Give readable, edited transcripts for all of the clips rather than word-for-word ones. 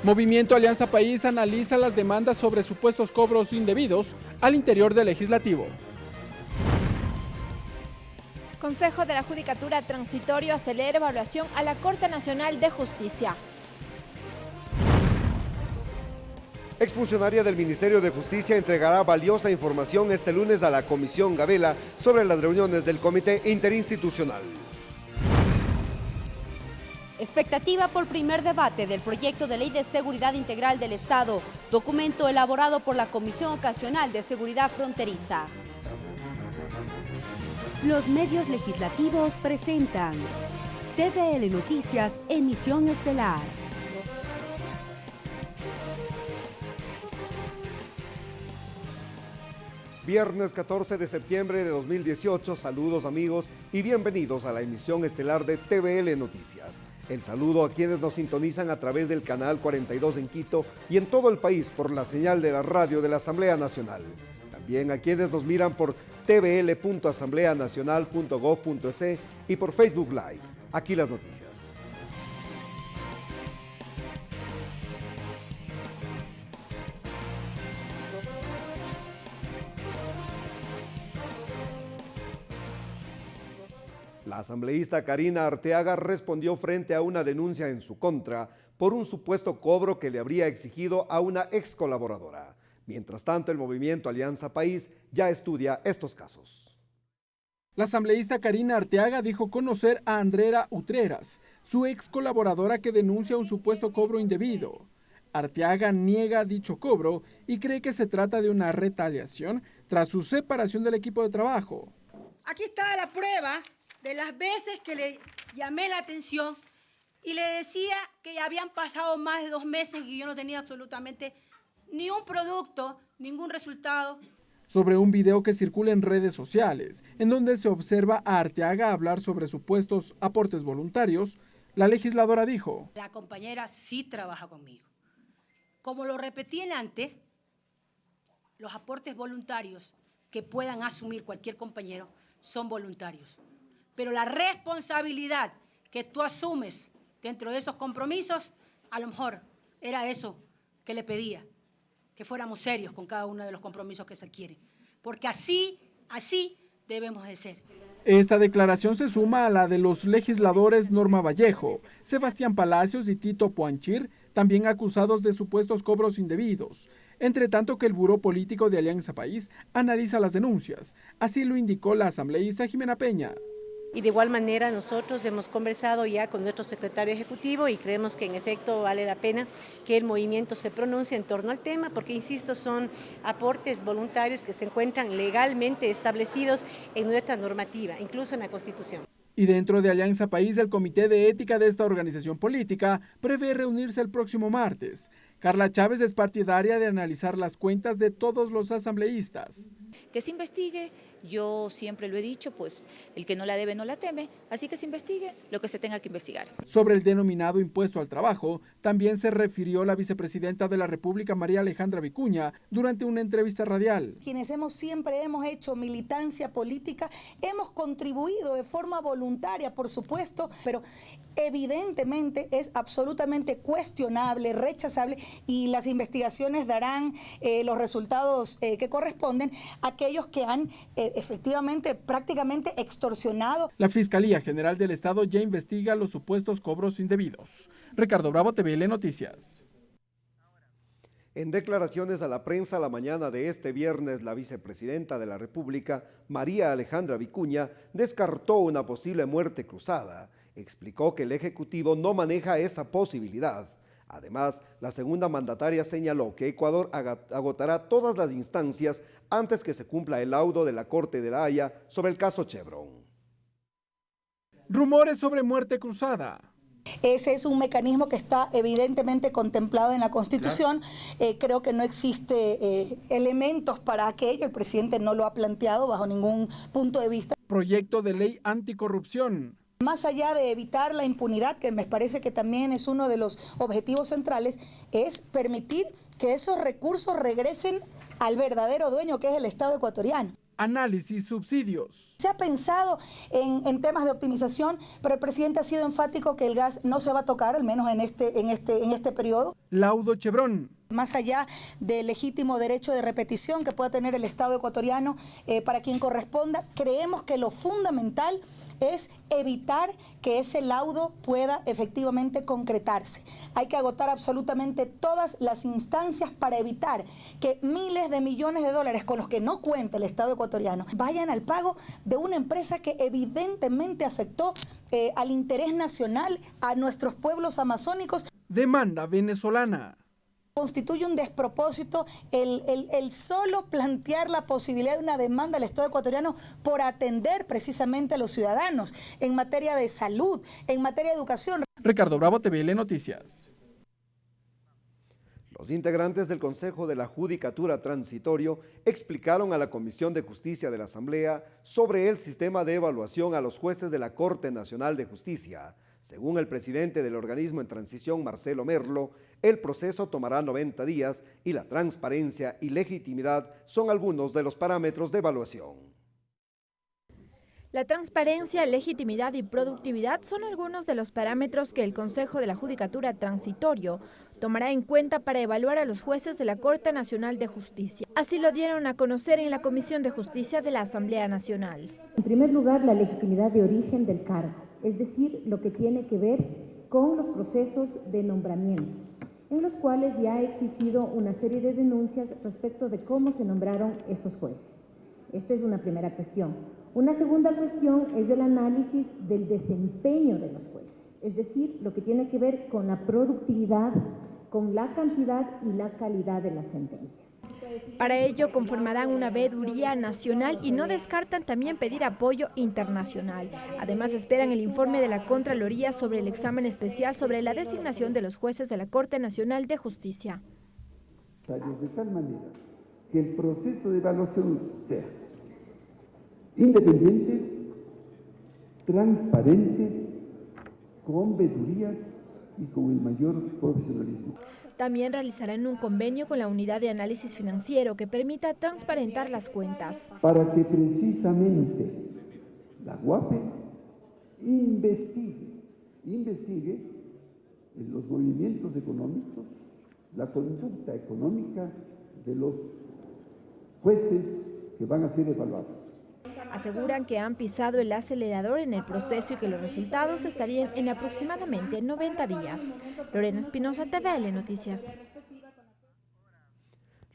Movimiento Alianza País analiza las demandas sobre supuestos cobros indebidos al interior del Legislativo. Consejo de la Judicatura Transitorio acelera evaluación a la Corte Nacional de Justicia. Exfuncionaria del Ministerio de Justicia entregará valiosa información este lunes a la Comisión Gabela sobre las reuniones del Comité Interinstitucional. Expectativa por primer debate del proyecto de Ley de Seguridad Integral del Estado, documento elaborado por la Comisión Ocasional de Seguridad Fronteriza. Los medios legislativos presentan TVL Noticias, emisión estelar. Viernes 14 de septiembre de 2018, saludos amigos y bienvenidos a la emisión estelar de TVL Noticias. El saludo a quienes nos sintonizan a través del canal 42 en Quito y en todo el país por la señal de la radio de la Asamblea Nacional. También a quienes nos miran por tvl.asambleanacional.gov.es y por Facebook Live. Aquí las noticias. La asambleísta Karina Arteaga respondió frente a una denuncia en su contra por un supuesto cobro que le habría exigido a una ex colaboradora. Mientras tanto, el movimiento Alianza País ya estudia estos casos. La asambleísta Karina Arteaga dijo conocer a Andrea Utreras, su ex colaboradora que denuncia un supuesto cobro indebido. Arteaga niega dicho cobro y cree que se trata de una retaliación tras su separación del equipo de trabajo. Aquí está la prueba de las veces que le llamé la atención y le decía que ya habían pasado más de 2 meses y yo no tenía absolutamente ni un producto, ningún resultado. Sobre un video que circula en redes sociales, en donde se observa a Arteaga hablar sobre supuestos aportes voluntarios, la legisladora dijo: la compañera sí trabaja conmigo. Como lo repetí antes, los aportes voluntarios que puedan asumir cualquier compañero son voluntarios. Pero la responsabilidad que tú asumes dentro de esos compromisos, a lo mejor era eso que le pedía, que fuéramos serios con cada uno de los compromisos que se adquieren. Porque así debemos de ser. Esta declaración se suma a la de los legisladores Norma Vallejo, Sebastián Palacios y Tito Puanchir, también acusados de supuestos cobros indebidos. Entre tanto que el Buró Político de Alianza País analiza las denuncias. Así lo indicó la asambleísta Jimena Peña. Y de igual manera nosotros hemos conversado ya con nuestro secretario ejecutivo y creemos que en efecto vale la pena que el movimiento se pronuncie en torno al tema porque, insisto, son aportes voluntarios que se encuentran legalmente establecidos en nuestra normativa, incluso en la Constitución. Y dentro de Alianza País, el Comité de Ética de esta organización política prevé reunirse el próximo martes. Carla Chávez es partidaria de analizar las cuentas de todos los asambleístas. Que se investigue, yo siempre lo he dicho, pues el que no la debe no la teme, así que se investigue lo que se tenga que investigar. Sobre el denominado impuesto al trabajo, también se refirió la vicepresidenta de la República, María Alejandra Vicuña, durante una entrevista radial. Quienes siempre hemos hecho militancia política, hemos contribuido de forma voluntaria, por supuesto, pero evidentemente es absolutamente cuestionable, rechazable, y las investigaciones darán los resultados que corresponden a aquellos que han efectivamente prácticamente extorsionado. La Fiscalía General del Estado ya investiga los supuestos cobros indebidos. Ricardo Bravo, TVL Noticias. En declaraciones a la prensa la mañana de este viernes, la vicepresidenta de la República, María Alejandra Vicuña, descartó una posible muerte cruzada. Explicó que el Ejecutivo no maneja esa posibilidad. Además, la segunda mandataria señaló que Ecuador agotará todas las instancias antes que se cumpla el laudo de la Corte de La Haya sobre el caso Chevron. Rumores sobre muerte cruzada. Ese es un mecanismo que está evidentemente contemplado en la Constitución. Creo que no existe elementos para aquello. El presidente no lo ha planteado bajo ningún punto de vista. Proyecto de ley anticorrupción. Más allá de evitar la impunidad, que me parece que también es uno de los objetivos centrales, es permitir que esos recursos regresen al verdadero dueño, que es el Estado ecuatoriano. Análisis subsidios. Se ha pensado en temas de optimización, pero el presidente ha sido enfático que el gas no se va a tocar, al menos en este periodo. Laudo Chevron. Más allá del legítimo derecho de repetición que pueda tener el Estado ecuatoriano para quien corresponda, creemos que lo fundamental es evitar que ese laudo pueda efectivamente concretarse. Hay que agotar absolutamente todas las instancias para evitar que miles de millones de dólares con los que no cuenta el Estado ecuatoriano vayan al pago de una empresa que evidentemente afectó al interés nacional, a nuestros pueblos amazónicos. Demanda venezolana. Constituye un despropósito el solo plantear la posibilidad de una demanda al Estado ecuatoriano por atender precisamente a los ciudadanos en materia de salud, en materia de educación. Ricardo Bravo, TVL Noticias. Los integrantes del Consejo de la Judicatura Transitorio explicaron a la Comisión de Justicia de la Asamblea sobre el sistema de evaluación a los jueces de la Corte Nacional de Justicia. Según el presidente del organismo en transición, Marcelo Merlo, el proceso tomará 90 días y la transparencia y legitimidad son algunos de los parámetros de evaluación. La transparencia, legitimidad y productividad son algunos de los parámetros que el Consejo de la Judicatura Transitorio tomará en cuenta para evaluar a los jueces de la Corte Nacional de Justicia. Así lo dieron a conocer en la Comisión de Justicia de la Asamblea Nacional. En primer lugar, la legitimidad de origen del cargo, es decir, lo que tiene que ver con los procesos de nombramientos, en los cuales ya ha existido una serie de denuncias respecto de cómo se nombraron esos jueces. Esta es una primera cuestión. Una segunda cuestión es el análisis del desempeño de los jueces, es decir, lo que tiene que ver con la productividad, con la cantidad y la calidad de las sentencias. Para ello conformarán una veeduría nacional y no descartan también pedir apoyo internacional. Además esperan el informe de la Contraloría sobre el examen especial sobre la designación de los jueces de la Corte Nacional de Justicia. De tal manera que el proceso de evaluación sea independiente, transparente, con veedurías y con el mayor profesionalismo. También realizarán un convenio con la Unidad de Análisis Financiero que permita transparentar las cuentas. Para que precisamente la UAPE investigue los movimientos económicos, la conducta económica de los jueces que van a ser evaluados. Aseguran que han pisado el acelerador en el proceso y que los resultados estarían en aproximadamente 90 días. Lorena Espinosa, TVL Noticias.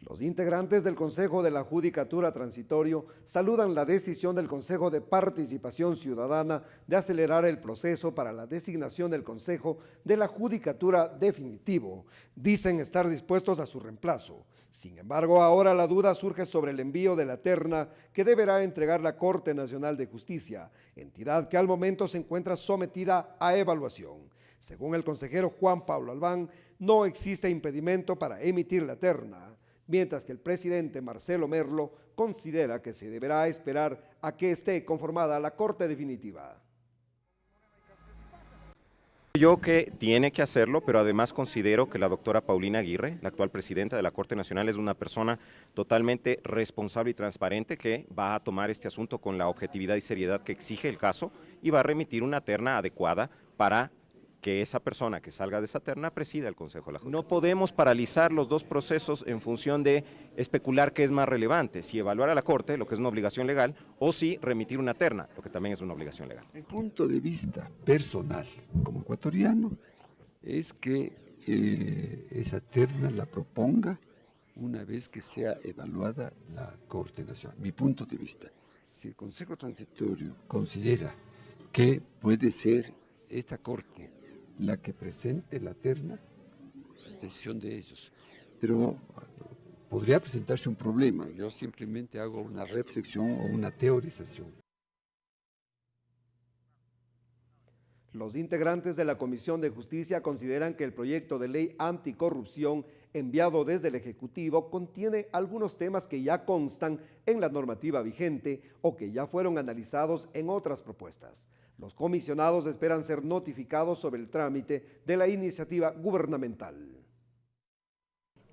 Los integrantes del Consejo de la Judicatura Transitorio saludan la decisión del Consejo de Participación Ciudadana de acelerar el proceso para la designación del Consejo de la Judicatura definitivo. Dicen estar dispuestos a su reemplazo. Sin embargo, ahora la duda surge sobre el envío de la terna que deberá entregar la Corte Nacional de Justicia, entidad que al momento se encuentra sometida a evaluación. Según el consejero Juan Pablo Albán, no existe impedimento para emitir la terna, mientras que el presidente Marcelo Merlo considera que se deberá esperar a que esté conformada la Corte definitiva. Yo que tiene que hacerlo, pero además considero que la doctora Paulina Aguirre, la actual presidenta de la Corte Nacional, es una persona totalmente responsable y transparente que va a tomar este asunto con la objetividad y seriedad que exige el caso y va a remitir una terna adecuada para que esa persona que salga de esa terna presida el Consejo de la Judicatura. No podemos paralizar los dos procesos en función de especular qué es más relevante, si evaluar a la Corte, lo que es una obligación legal, o si remitir una terna, lo que también es una obligación legal. Mi punto de vista personal como ecuatoriano es que esa terna la proponga una vez que sea evaluada la Corte Nacional. Mi punto de vista, si el Consejo Transitorio considera que puede ser esta Corte la que presente la terna, es decisión de ellos. Pero podría presentarse un problema. Yo simplemente hago una reflexión o una teorización. Los integrantes de la Comisión de Justicia consideran que el proyecto de ley anticorrupción enviado desde el Ejecutivo contiene algunos temas que ya constan en la normativa vigente o que ya fueron analizados en otras propuestas. Los comisionados esperan ser notificados sobre el trámite de la iniciativa gubernamental.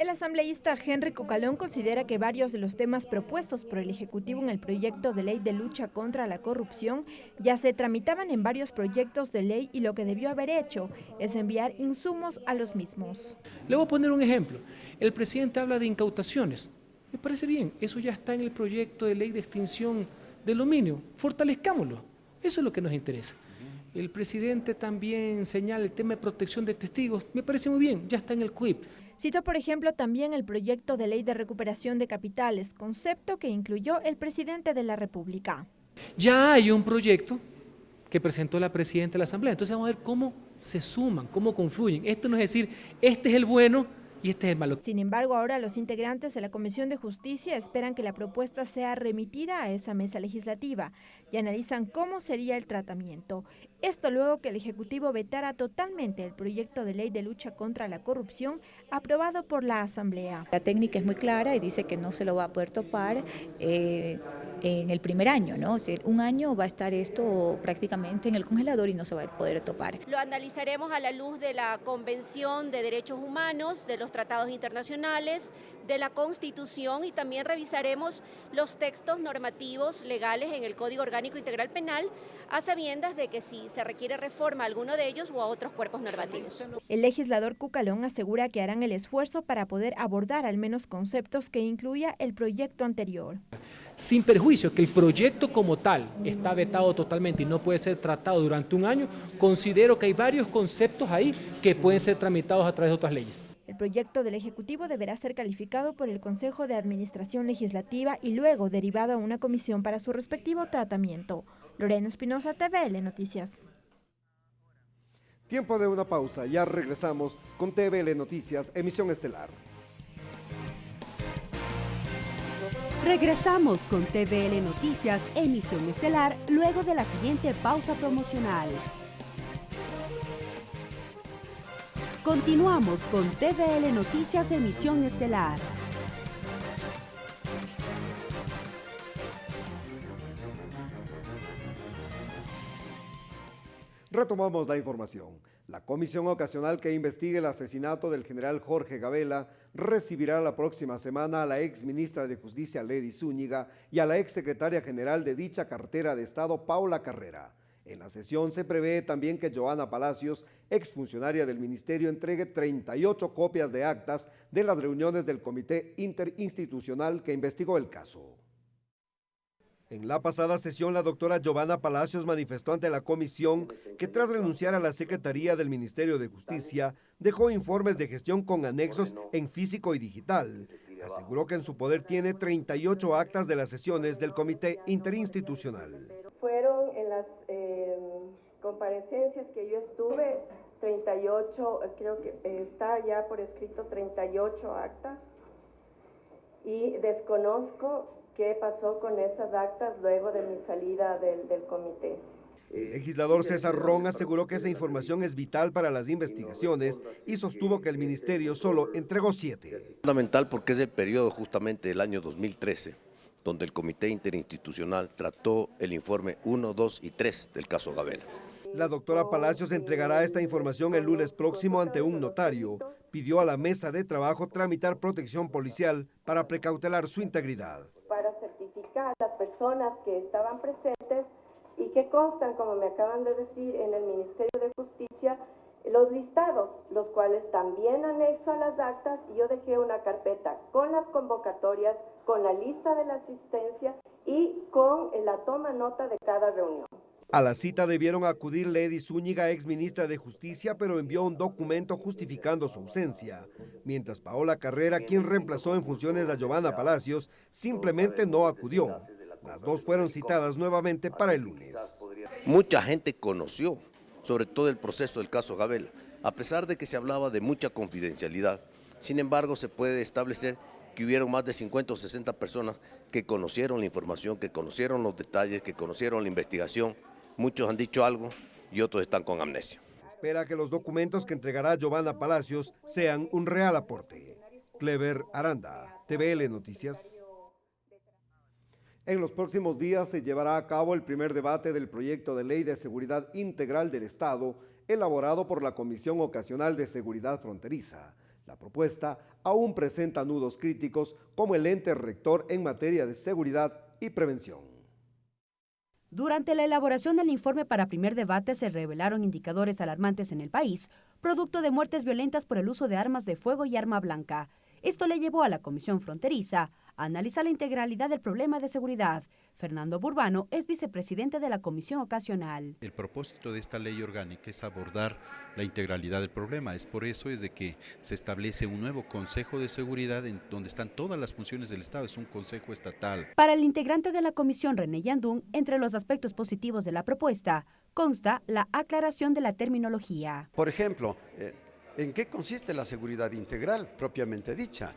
El asambleísta Henry Cucalón considera que varios de los temas propuestos por el Ejecutivo en el proyecto de ley de lucha contra la corrupción ya se tramitaban en varios proyectos de ley y lo que debió haber hecho es enviar insumos a los mismos. Le voy a poner un ejemplo. El presidente habla de incautaciones. Me parece bien, eso ya está en el proyecto de ley de extinción del dominio. Fortalezcámoslo. Eso es lo que nos interesa. El presidente también señala el tema de protección de testigos. Me parece muy bien, ya está en el CUIP. Citó, por ejemplo, también el proyecto de ley de recuperación de capitales, concepto que incluyó el presidente de la República. Ya hay un proyecto que presentó la presidenta de la Asamblea. Entonces vamos a ver cómo se suman, cómo confluyen. Esto no es decir, este es el bueno y este es el malo. Sin embargo, ahora los integrantes de la Comisión de Justicia esperan que la propuesta sea remitida a esa mesa legislativa y analizan cómo sería el tratamiento. Esto luego que el Ejecutivo vetara totalmente el proyecto de ley de lucha contra la corrupción aprobado por la Asamblea. La técnica es muy clara y dice que no se lo va a poder topar en el primer año, ¿no? O sea, un año va a estar esto prácticamente en el congelador y no se va a poder topar. Lo analizaremos a la luz de la Convención de Derechos Humanos, de los tratados internacionales, de la Constitución y también revisaremos los textos normativos legales en el Código Orgánico Integral Penal, a sabiendas de que si se requiere reforma a alguno de ellos o a otros cuerpos normativos. El legislador Cucalón asegura que harán el esfuerzo para poder abordar al menos conceptos que incluya el proyecto anterior. Sin perjuicio que el proyecto como tal está vetado totalmente y no puede ser tratado durante un año, considero que hay varios conceptos ahí que pueden ser tramitados a través de otras leyes. El proyecto del Ejecutivo deberá ser calificado por el Consejo de Administración Legislativa y luego derivado a una comisión para su respectivo tratamiento. Lorena Espinosa, TVL Noticias. Tiempo de una pausa, ya regresamos con TVL Noticias, emisión estelar. Regresamos con TVL Noticias, emisión estelar, luego de la siguiente pausa promocional. Continuamos con TVL Noticias, emisión estelar. Retomamos la información. La comisión ocasional que investigue el asesinato del general Jorge Gabela recibirá la próxima semana a la ex ministra de Justicia Lady Zúñiga y a la ex secretaria general de dicha cartera de Estado Paula Carrera. En la sesión se prevé también que Joana Palacios, exfuncionaria del ministerio, entregue 38 copias de actas de las reuniones del comité interinstitucional que investigó el caso. En la pasada sesión, la doctora Joana Palacios manifestó ante la comisión que tras renunciar a la Secretaría del Ministerio de Justicia, dejó informes de gestión con anexos en físico y digital. Aseguró que en su poder tiene 38 actas de las sesiones del Comité Interinstitucional. Fueron en las comparecencias que yo estuve, 38, creo que está ya por escrito 38 actas, y desconozco qué pasó con esas actas luego de mi salida del comité. El legislador César Ron aseguró que esa información es vital para las investigaciones y sostuvo que el ministerio solo entregó 7. Fundamental porque es el periodo justamente del año 2013, donde el Comité Interinstitucional trató el informe 1, 2 y 3 del caso Gabela. La doctora Palacios entregará esta información el lunes próximo ante un notario. Pidió a la mesa de trabajo tramitar protección policial para precautelar su integridad. Para certificar a las personas que estaban presentes y que constan, como me acaban de decir, en el Ministerio de Justicia, los listados, los cuales también anexo a las actas, y yo dejé una carpeta con las convocatorias, con la lista de la asistencia y con la toma nota de cada reunión. A la cita debieron acudir Lady Zúñiga, ex ministra de Justicia, pero envió un documento justificando su ausencia, mientras Paola Carrera, quien reemplazó en funciones a Joana Palacios, simplemente no acudió. Las dos fueron citadas nuevamente para el lunes. Mucha gente conoció, sobre todo el proceso del caso Gabela, a pesar de que se hablaba de mucha confidencialidad. Sin embargo, se puede establecer que hubieron más de 50 o 60 personas que conocieron la información, que conocieron los detalles, que conocieron la investigación. Muchos han dicho algo y otros están con amnesia. Espera que los documentos que entregará Joana Palacios sean un real aporte. Clever Aranda, TVL Noticias. En los próximos días se llevará a cabo el primer debate del proyecto de ley de seguridad integral del Estado, elaborado por la Comisión Ocasional de Seguridad Fronteriza. La propuesta aún presenta nudos críticos como el ente rector en materia de seguridad y prevención. Durante la elaboración del informe para primer debate se revelaron indicadores alarmantes en el país, producto de muertes violentas por el uso de armas de fuego y arma blanca. Esto le llevó a la Comisión Fronteriza a analizar la integralidad del problema de seguridad. Fernando Burbano es vicepresidente de la Comisión Ocasional. El propósito de esta ley orgánica es abordar la integralidad del problema. Es por eso de que se establece un nuevo Consejo de Seguridad en donde están todas las funciones del Estado. Es un consejo estatal. Para el integrante de la comisión, René Yandún, entre los aspectos positivos de la propuesta, consta la aclaración de la terminología. Por ejemplo, ¿en qué consiste la seguridad integral propiamente dicha?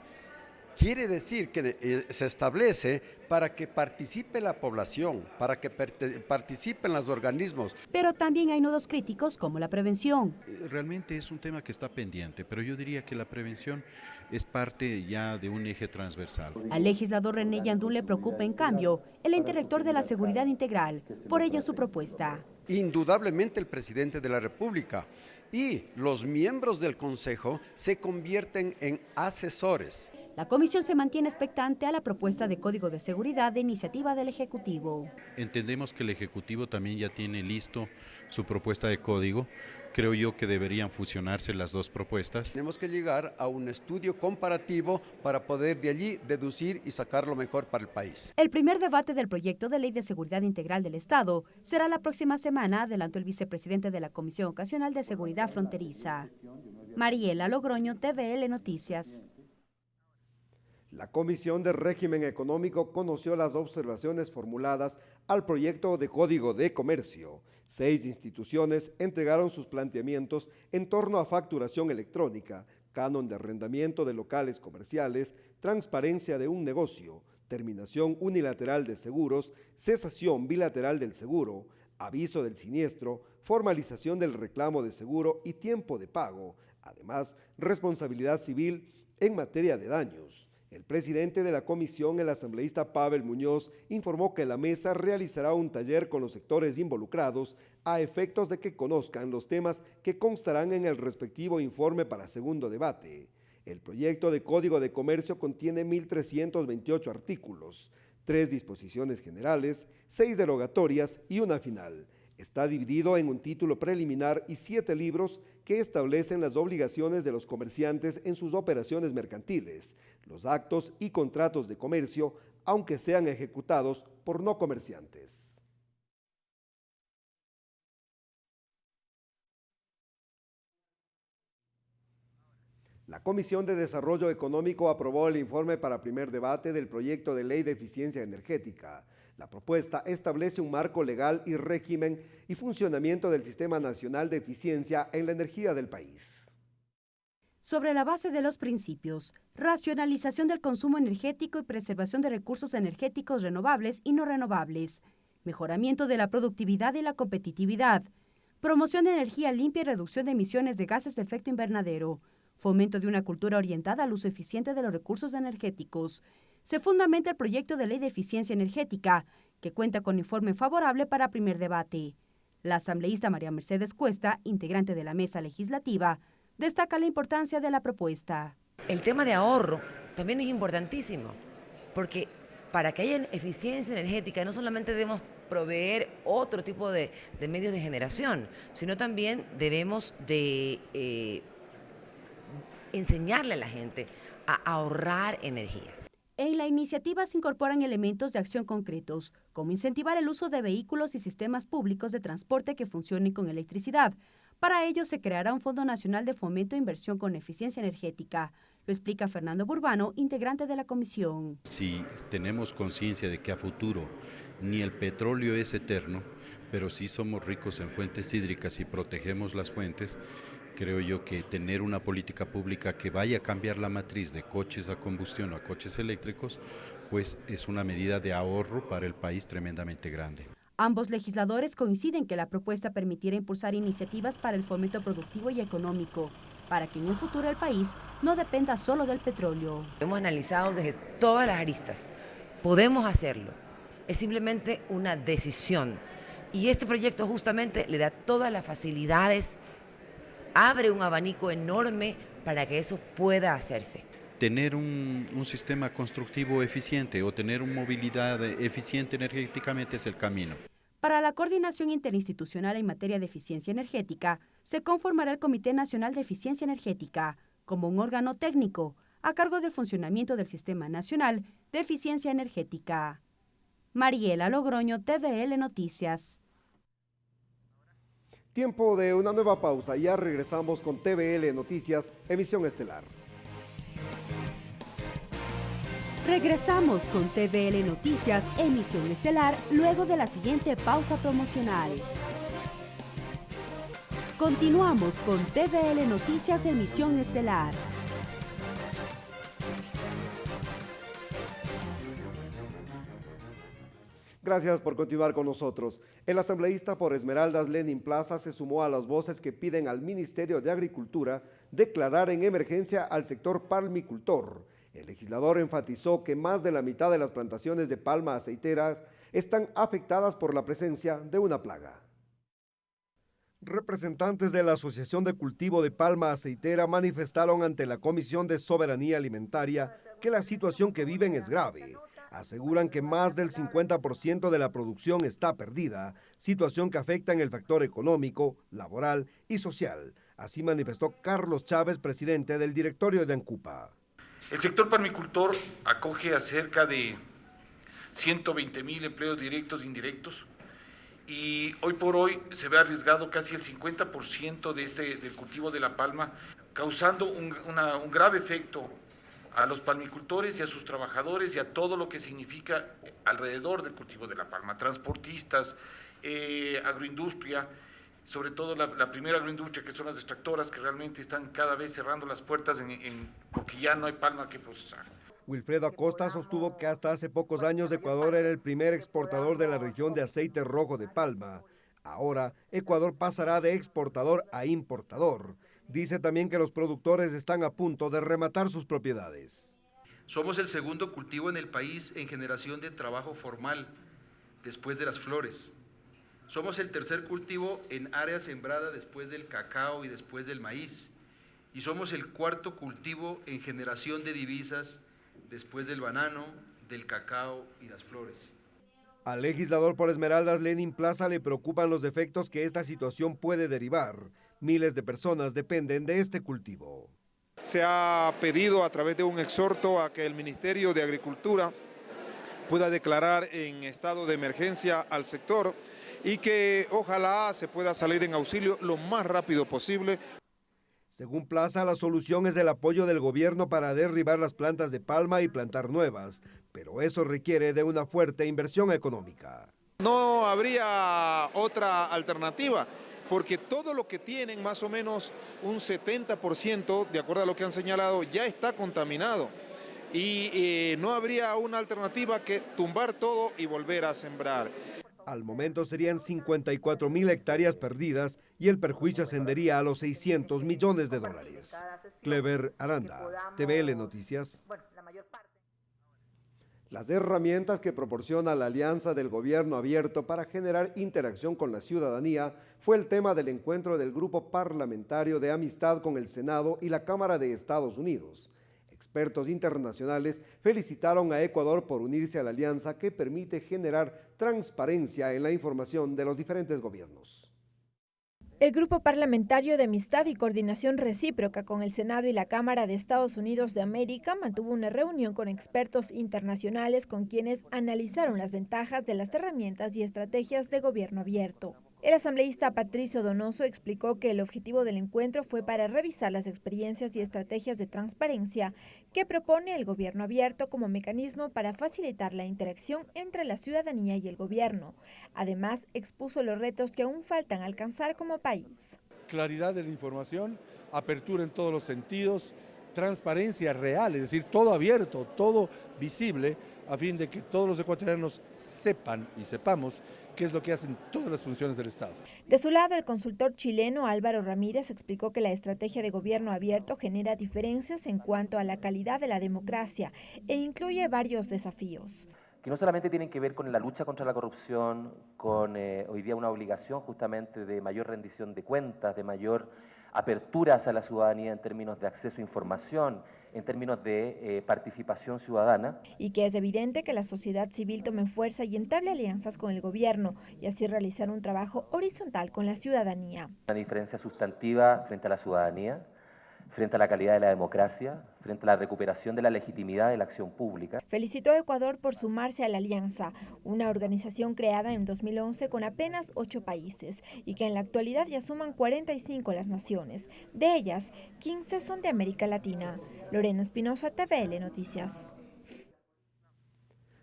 Quiere decir que se establece para que participe la población, para que participen los organismos. Pero también hay nudos críticos como la prevención. Realmente es un tema que está pendiente, pero yo diría que la prevención es parte ya de un eje transversal. Al legislador René Yandún le preocupa, en cambio, el ente rector de la seguridad integral, por ello su propuesta. Indudablemente el presidente de la República y los miembros del Consejo se convierten en asesores. La comisión se mantiene expectante a la propuesta de Código de Seguridad de iniciativa del Ejecutivo. Entendemos que el Ejecutivo también ya tiene listo su propuesta de código. Creo yo que deberían fusionarse las dos propuestas. Tenemos que llegar a un estudio comparativo para poder de allí deducir y sacar lo mejor para el país. El primer debate del proyecto de ley de seguridad integral del Estado será la próxima semana, adelantó el vicepresidente de la Comisión Ocasional de Seguridad Fronteriza. Mariela Logroño, TVL Noticias. La Comisión de Régimen Económico conoció las observaciones formuladas al proyecto de Código de Comercio. 6 instituciones entregaron sus planteamientos en torno a facturación electrónica, canon de arrendamiento de locales comerciales, transparencia de un negocio, terminación unilateral de seguros, cesación bilateral del seguro, aviso del siniestro, formalización del reclamo de seguro y tiempo de pago, además responsabilidad civil en materia de daños. El presidente de la comisión, el asambleísta Pavel Muñoz, informó que la mesa realizará un taller con los sectores involucrados a efectos de que conozcan los temas que constarán en el respectivo informe para segundo debate. El proyecto de Código de Comercio contiene 1.328 artículos, 3 disposiciones generales, 6 derogatorias y una final. Está dividido en un título preliminar y 7 libros que establecen las obligaciones de los comerciantes en sus operaciones mercantiles, los actos y contratos de comercio, aunque sean ejecutados por no comerciantes. La Comisión de Desarrollo Económico aprobó el informe para primer debate del proyecto de ley de eficiencia energética. La propuesta establece un marco legal y régimen y funcionamiento del Sistema Nacional de Eficiencia en la Energía del país. Sobre la base de los principios, racionalización del consumo energético y preservación de recursos energéticos renovables y no renovables, mejoramiento de la productividad y la competitividad, promoción de energía limpia y reducción de emisiones de gases de efecto invernadero, fomento de una cultura orientada al uso eficiente de los recursos energéticos. Se fundamenta el proyecto de ley de eficiencia energética, que cuenta con informe favorable para primer debate. La asambleísta María Mercedes Cuesta, integrante de la mesa legislativa, destaca la importancia de la propuesta. El tema de ahorro también es importantísimo, porque para que haya eficiencia energética no solamente debemos proveer otro tipo de medios de generación, sino también debemos de enseñarle a la gente a ahorrar energía. En la iniciativa se incorporan elementos de acción concretos, como incentivar el uso de vehículos y sistemas públicos de transporte que funcionen con electricidad. Para ello se creará un Fondo Nacional de Fomento e Inversión con Eficiencia Energética. Lo explica Fernando Burbano, integrante de la comisión. Si tenemos conciencia de que a futuro ni el petróleo es eterno, pero sí somos ricos en fuentes hídricas y protegemos las fuentes, creo yo que tener una política pública que vaya a cambiar la matriz de coches a combustión a coches eléctricos, pues es una medida de ahorro para el país tremendamente grande. Ambos legisladores coinciden que la propuesta permitirá impulsar iniciativas para el fomento productivo y económico, para que en un futuro el país no dependa solo del petróleo. Hemos analizado desde todas las aristas. Podemos hacerlo. Es simplemente una decisión. Y este proyecto justamente le da todas las facilidades, abre un abanico enorme para que eso pueda hacerse. Tener un sistema constructivo eficiente o tener una movilidad eficiente energéticamente es el camino. Para la coordinación interinstitucional en materia de eficiencia energética, se conformará el Comité Nacional de Eficiencia Energética como un órgano técnico a cargo del funcionamiento del Sistema Nacional de Eficiencia Energética. Mariela Logroño, TVL Noticias. Tiempo de una nueva pausa. Ya regresamos con TVL Noticias, emisión estelar. Regresamos con TVL Noticias, emisión estelar, luego de la siguiente pausa promocional. Continuamos con TVL Noticias, emisión estelar. Gracias por continuar con nosotros. El asambleísta por Esmeraldas, Lenin Plaza, se sumó a las voces que piden al Ministerio de Agricultura declarar en emergencia al sector palmicultor. El legislador enfatizó que más de la mitad de las plantaciones de palma aceiteras están afectadas por la presencia de una plaga. Representantes de la Asociación de Cultivo de Palma Aceitera manifestaron ante la Comisión de Soberanía Alimentaria que la situación que viven es grave. Aseguran que más del 50% de la producción está perdida, situación que afecta en el factor económico, laboral y social. Así manifestó Carlos Chávez, presidente del directorio de ANCUPA. El sector palmicultor acoge a cerca de 120,000 empleos directos e indirectos y hoy por hoy se ve arriesgado casi el 50% del cultivo de la palma, causando un grave efecto a los palmicultores y a sus trabajadores y a todo lo que significa alrededor del cultivo de la palma, transportistas, agroindustria, sobre todo la primera agroindustria que son las extractoras que realmente están cada vez cerrando las puertas porque ya no hay palma que procesar. Wilfredo Acosta sostuvo que hasta hace pocos años Ecuador era el primer exportador de la región de aceite rojo de palma. Ahora Ecuador pasará de exportador a importador. Dice también que los productores están a punto de rematar sus propiedades. Somos el segundo cultivo en el país en generación de trabajo formal, después de las flores. Somos el tercer cultivo en área sembrada después del cacao y después del maíz. Y somos el cuarto cultivo en generación de divisas después del banano, del cacao y las flores. Al legislador por Esmeraldas, Lenin Plaza, le preocupan los efectos que esta situación puede derivar. Miles de personas dependen de este cultivo. Se ha pedido a través de un exhorto a que el Ministerio de Agricultura pueda declarar en estado de emergencia al sector y que ojalá se pueda salir en auxilio lo más rápido posible. Según Plaza, la solución es el apoyo del gobierno para derribar las plantas de palma y plantar nuevas, pero eso requiere de una fuerte inversión económica. No habría otra alternativa, porque todo lo que tienen, más o menos un 70%, de acuerdo a lo que han señalado, ya está contaminado. Y no habría una alternativa que tumbar todo y volver a sembrar. Al momento serían 54,000 hectáreas perdidas y el perjuicio ascendería a los 600 millones de dólares. Clever Aranda, TVL Noticias. Las herramientas que proporciona la Alianza del Gobierno Abierto para generar interacción con la ciudadanía fue el tema del encuentro del Grupo Parlamentario de Amistad con el Senado y la Cámara de Estados Unidos. Expertos internacionales felicitaron a Ecuador por unirse a la alianza que permite generar transparencia en la información de los diferentes gobiernos. El Grupo Parlamentario de Amistad y Coordinación Recíproca con el Senado y la Cámara de Estados Unidos de América mantuvo una reunión con expertos internacionales con quienes analizaron las ventajas de las herramientas y estrategias de gobierno abierto. El asambleísta Patricio Donoso explicó que el objetivo del encuentro fue para revisar las experiencias y estrategias de transparencia que propone el gobierno abierto como mecanismo para facilitar la interacción entre la ciudadanía y el gobierno. Además, expuso los retos que aún faltan alcanzar como país. Claridad de la información, apertura en todos los sentidos, transparencia real, es decir, todo abierto, todo visible, a fin de que todos los ecuatorianos sepan y sepamos qué es lo que hacen todas las funciones del Estado. De su lado, el consultor chileno Álvaro Ramírez explicó que la estrategia de gobierno abierto genera diferencias en cuanto a la calidad de la democracia e incluye varios desafíos. Que no solamente tienen que ver con la lucha contra la corrupción, con hoy día una obligación justamente de mayor rendición de cuentas, de mayor apertura hacia la ciudadanía en términos de acceso a información, en términos de participación ciudadana. Y que es evidente que la sociedad civil tome fuerza y entable alianzas con el gobierno y así realizar un trabajo horizontal con la ciudadanía. Una diferencia sustantiva frente a la ciudadanía, frente a la calidad de la democracia, frente a la recuperación de la legitimidad de la acción pública. Felicitó a Ecuador por sumarse a la Alianza, una organización creada en 2011 con apenas 8 países y que en la actualidad ya suman 45 las naciones. De ellas, 15 son de América Latina. Lorena Espinosa, TVL Noticias.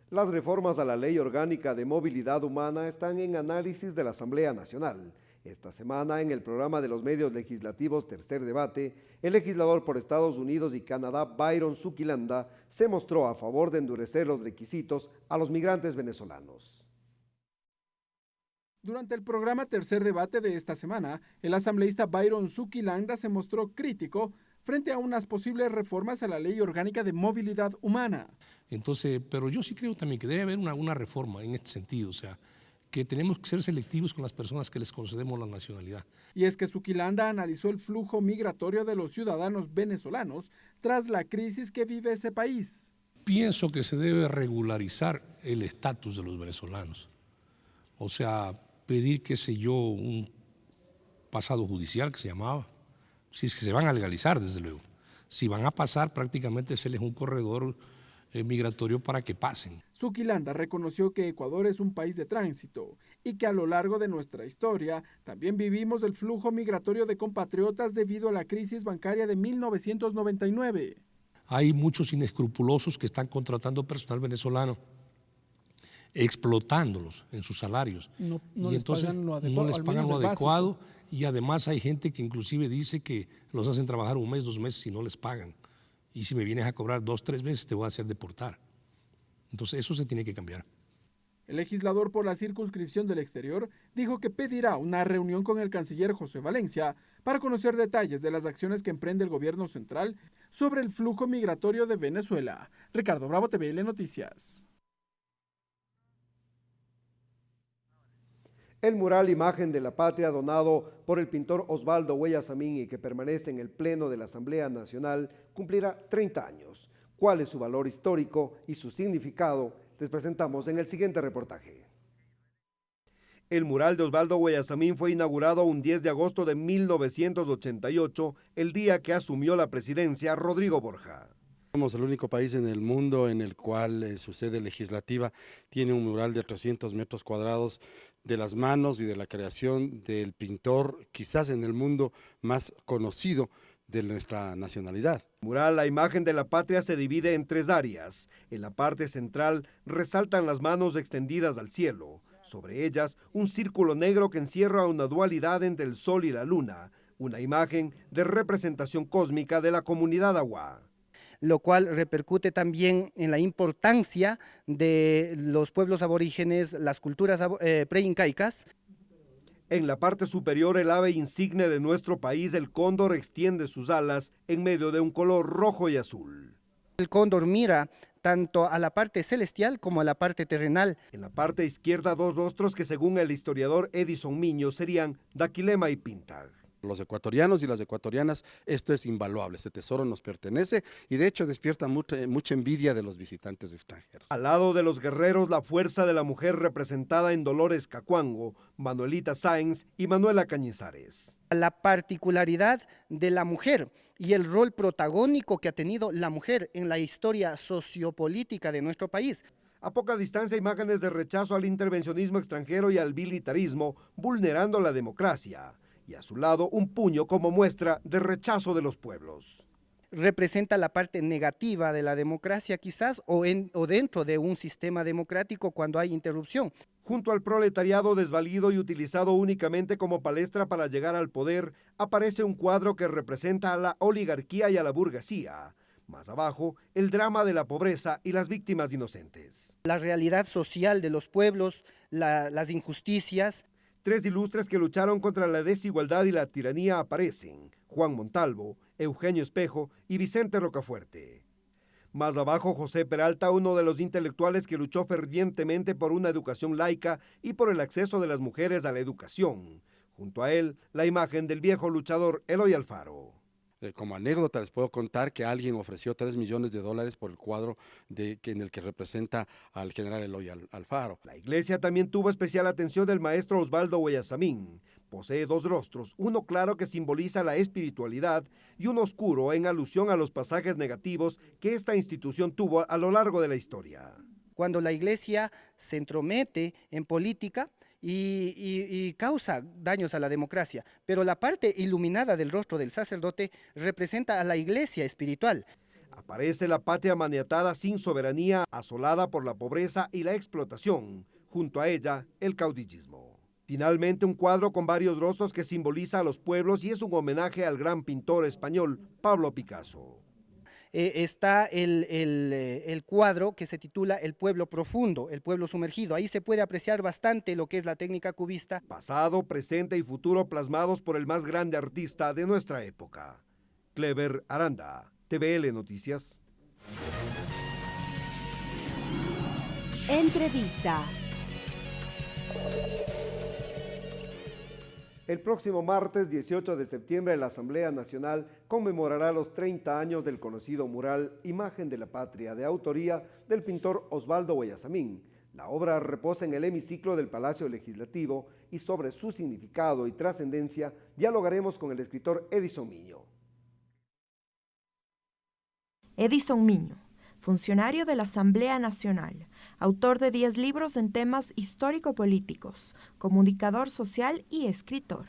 Las reformas a la Ley Orgánica de Movilidad Humana están en análisis de la Asamblea Nacional. Esta semana, en el programa de los medios legislativos Tercer Debate, el legislador por Estados Unidos y Canadá, Byron Zuquilanda, se mostró a favor de endurecer los requisitos a los migrantes venezolanos. Durante el programa Tercer Debate de esta semana, el asambleísta Byron Zuquilanda se mostró crítico frente a unas posibles reformas a la Ley Orgánica de Movilidad Humana. Entonces, pero yo sí creo también que debe haber una reforma en este sentido, o sea, que tenemos que ser selectivos con las personas que les concedemos la nacionalidad. Y es que Zuquilanda analizó el flujo migratorio de los ciudadanos venezolanos tras la crisis que vive ese país. Pienso que se debe regularizar el estatus de los venezolanos, o sea, pedir, qué sé yo, un pasado judicial que se llamaba, si es que se van a legalizar, desde luego. Si van a pasar, prácticamente se les un corredor migratorio para que pasen. Zuquilanda reconoció que Ecuador es un país de tránsito y que a lo largo de nuestra historia también vivimos el flujo migratorio de compatriotas debido a la crisis bancaria de 1999. Hay muchos inescrupulosos que están contratando personal venezolano, explotándolos en sus salarios. No y les entonces pagan lo no les pagan lo adecuado, básico. Y además hay gente que inclusive dice que los hacen trabajar 1 mes, 2 meses y no les pagan. Y si me vienes a cobrar 2, 3 meses te voy a hacer deportar. Entonces eso se tiene que cambiar. El legislador por la circunscripción del exterior dijo que pedirá una reunión con el canciller José Valencia para conocer detalles de las acciones que emprende el gobierno central sobre el flujo migratorio de Venezuela. Ricardo Bravo, TVL Noticias. El mural Imagen de la Patria, donado por el pintor Osvaldo Huellasamín y que permanece en el Pleno de la Asamblea Nacional, cumplirá 30 años. ¿Cuál es su valor histórico y su significado? Les presentamos en el siguiente reportaje. El mural de Osvaldo Huellasamín fue inaugurado un 10 de agosto de 1988, el día que asumió la presidencia Rodrigo Borja. Somos el único país en el mundo en el cual su sede legislativa tiene un mural de 300 metros cuadrados de las manos y de la creación del pintor, quizás en el mundo más conocido de nuestra nacionalidad. El mural La Imagen de la Patria se divide en 3 áreas. En la parte central resaltan las manos extendidas al cielo. Sobre ellas, un círculo negro que encierra una dualidad entre el sol y la luna, una imagen de representación cósmica de la comunidad Agua. Lo cual repercute también en la importancia de los pueblos aborígenes, las culturas preincaicas. En la parte superior, el ave insigne de nuestro país, el cóndor, extiende sus alas en medio de un color rojo y azul. El cóndor mira tanto a la parte celestial como a la parte terrenal. En la parte izquierda, 2 rostros que según el historiador Edison Miño serían Daquilema y Pintag. Los ecuatorianos y las ecuatorianas, esto es invaluable, este tesoro nos pertenece y de hecho despierta mucha envidia de los visitantes extranjeros. Al lado de los guerreros, la fuerza de la mujer representada en Dolores Cacuango, Manuelita Sáenz y Manuela Cañizares. La particularidad de la mujer y el rol protagónico que ha tenido la mujer en la historia sociopolítica de nuestro país. A poca distancia, imágenes de rechazo al intervencionismo extranjero y al militarismo, vulnerando la democracia. Y a su lado un puño como muestra de rechazo de los pueblos. Representa la parte negativa de la democracia quizás o dentro de un sistema democrático cuando hay interrupción. Junto al proletariado desvalido y utilizado únicamente como palestra para llegar al poder, aparece un cuadro que representa a la oligarquía y a la burguesía. Más abajo, el drama de la pobreza y las víctimas inocentes. La realidad social de los pueblos, las injusticias. 3 ilustres que lucharon contra la desigualdad y la tiranía aparecen: Juan Montalvo, Eugenio Espejo y Vicente Rocafuerte. Más abajo, José Peralta, uno de los intelectuales que luchó fervientemente por una educación laica y por el acceso de las mujeres a la educación. Junto a él, la imagen del viejo luchador Eloy Alfaro. Como anécdota les puedo contar que alguien ofreció $3 millones por el cuadro en el que representa al general Eloy Alfaro. La iglesia también tuvo especial atención del maestro Osvaldo Guayasamín. Posee dos rostros, uno claro que simboliza la espiritualidad y uno oscuro en alusión a los pasajes negativos que esta institución tuvo a lo largo de la historia. Cuando la iglesia se entromete en política y causa daños a la democracia, pero la parte iluminada del rostro del sacerdote representa a la iglesia espiritual. Aparece la patria maniatada sin soberanía, asolada por la pobreza y la explotación, junto a ella el caudillismo. Finalmente, un cuadro con varios rostros que simboliza a los pueblos y es un homenaje al gran pintor español Pablo Picasso. Está el cuadro que se titula El pueblo profundo, el pueblo sumergido. Ahí se puede apreciar bastante lo que es la técnica cubista. Pasado, presente y futuro plasmados por el más grande artista de nuestra época. Clever Aranda, TVL Noticias. Entrevista. El próximo martes 18 de septiembre la Asamblea Nacional conmemorará los 30 años del conocido mural Imagen de la Patria, de autoría del pintor Osvaldo Guayasamín. La obra reposa en el hemiciclo del Palacio Legislativo y sobre su significado y trascendencia dialogaremos con el escritor Edison Miño. Edison Miño, funcionario de la Asamblea Nacional, autor de 10 libros en temas histórico-políticos, comunicador social y escritor.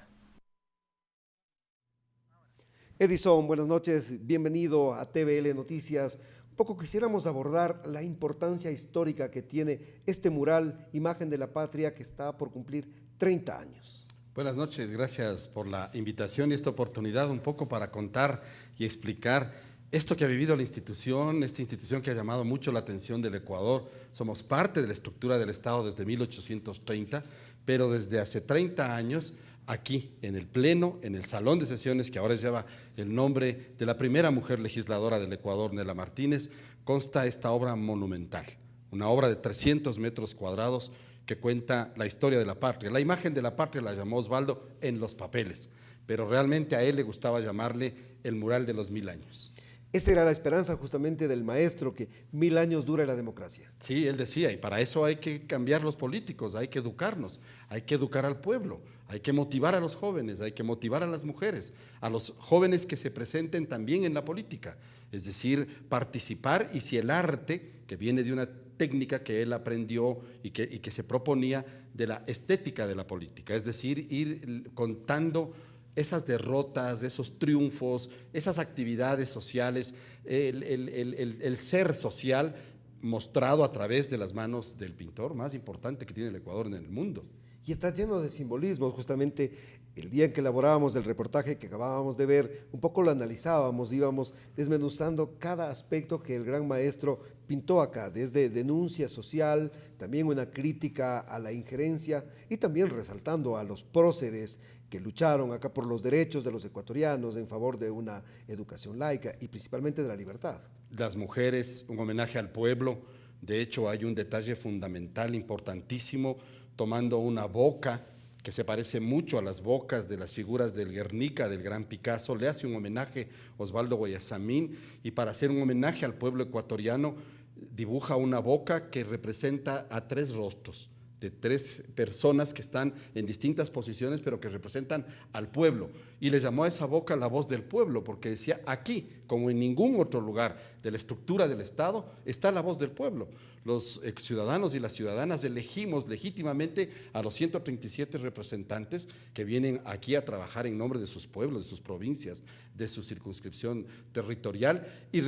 Edison, buenas noches, bienvenido a TVL Noticias. Un poco quisiéramos abordar la importancia histórica que tiene este mural Imagen de la Patria que está por cumplir 30 años. Buenas noches, gracias por la invitación y esta oportunidad un poco para contar y explicar esto que ha vivido la institución, esta institución que ha llamado mucho la atención del Ecuador. Somos parte de la estructura del Estado desde 1830, pero desde hace 30 años, aquí en el Pleno, en el Salón de Sesiones, que ahora lleva el nombre de la primera mujer legisladora del Ecuador, Nela Martínez, consta esta obra monumental, una obra de 300 metros cuadrados que cuenta la historia de la patria. La imagen de la patria la llamó Osvaldo en los papeles, pero realmente a él le gustaba llamarle el mural de los 1000 años. Esa era la esperanza justamente del maestro, que 1000 años dure la democracia. Sí, él decía, y para eso hay que cambiar los políticos, hay que educarnos, hay que educar al pueblo, hay que motivar a los jóvenes, hay que motivar a las mujeres, a los jóvenes que se presenten también en la política, es decir, participar, y si el arte, que viene de una técnica que él aprendió y que se proponía, de la estética de la política, es decir, ir contando esas derrotas, esos triunfos, esas actividades sociales, el ser social mostrado a través de las manos del pintor más importante que tiene el Ecuador en el mundo. Y está lleno de simbolismos. Justamente el día en que elaborábamos el reportaje que acabábamos de ver, un poco lo analizábamos, íbamos desmenuzando cada aspecto que el gran maestro pintó acá, desde denuncia social, también una crítica a la injerencia y también resaltando a los próceres que lucharon acá por los derechos de los ecuatorianos en favor de una educación laica y principalmente de la libertad. Las mujeres, un homenaje al pueblo. De hecho, hay un detalle fundamental, importantísimo, tomando una boca que se parece mucho a las bocas de las figuras del Guernica, del gran Picasso. Le hace un homenaje Osvaldo Guayasamín, y para hacer un homenaje al pueblo ecuatoriano dibuja una boca que representa a 3 rostros, de 3 personas que están en distintas posiciones, pero que representan al pueblo. Y le llamó a esa boca la voz del pueblo, porque decía, aquí, como en ningún otro lugar de la estructura del Estado, está la voz del pueblo. Los ciudadanos y las ciudadanas elegimos legítimamente a los 137 representantes que vienen aquí a trabajar en nombre de sus pueblos, de sus provincias, de su circunscripción territorial, y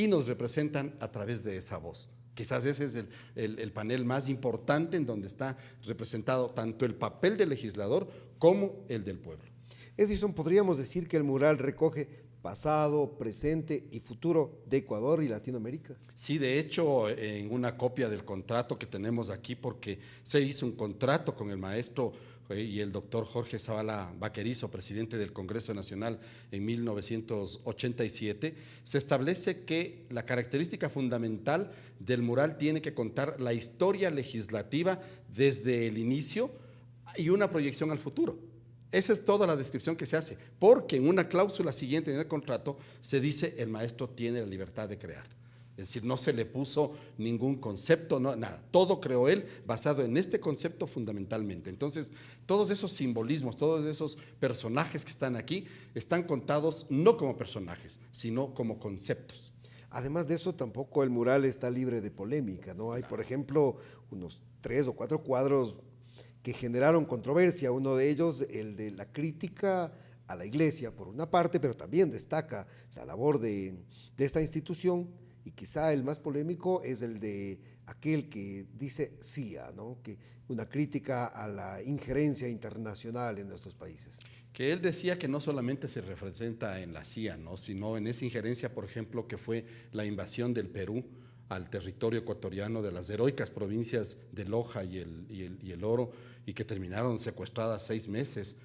nos representan a través de esa voz. Quizás ese es el panel más importante en donde está representado tanto el papel del legislador como el del pueblo. Edison, ¿podríamos decir que el mural recoge pasado, presente y futuro de Ecuador y Latinoamérica? Sí, de hecho, en una copia del contrato que tenemos aquí, porque se hizo un contrato con el maestro y el doctor Jorge Zavala Vaquerizo, presidente del Congreso Nacional en 1987, se establece que la característica fundamental del mural tiene que contar la historia legislativa desde el inicio y una proyección al futuro. Esa es toda la descripción que se hace, porque en una cláusula siguiente en el contrato se dice el maestro tiene la libertad de crear. Es decir, no se le puso ningún concepto, no, nada. Todo creó él basado en este concepto fundamentalmente. Entonces, todos esos simbolismos, todos esos personajes que están aquí, están contados no como personajes, sino como conceptos. Además de eso, tampoco el mural está libre de polémica, ¿no? Hay, por ejemplo, unos 3 o 4 cuadros que generaron controversia. Uno de ellos, el de la crítica a la iglesia, por una parte, pero también destaca la labor de esta institución. Y quizá el más polémico es el de aquel que dice CIA, ¿no? Que una crítica a la injerencia internacional en nuestros países. Que él decía que no solamente se representa en la CIA, ¿no? Sino en esa injerencia, por ejemplo, que fue la invasión del Perú al territorio ecuatoriano de las heroicas provincias de Loja y el Oro, y que terminaron secuestradas 6 meses